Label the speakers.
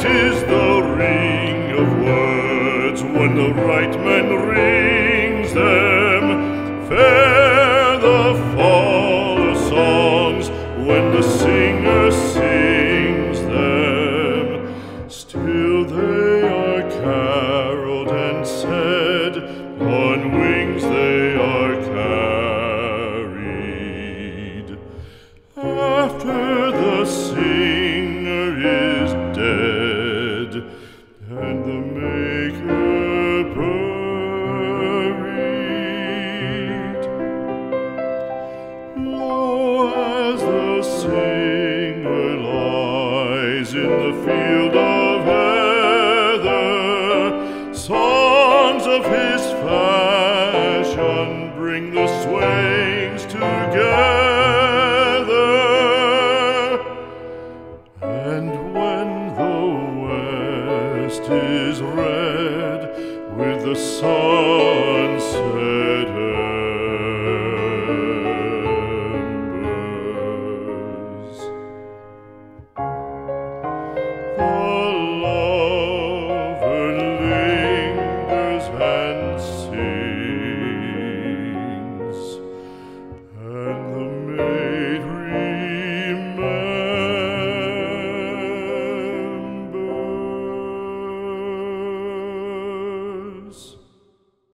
Speaker 1: Sweet is the ring of words when the right man rings them. Fair the fall of songs when the singer sings them. Still they are caroled and said, on wings they are carried. After the singer is dead and the maker buried, lo, as the singer lies in the field of heather, songs of his fashion bring the swains together. And when the west is red with the sun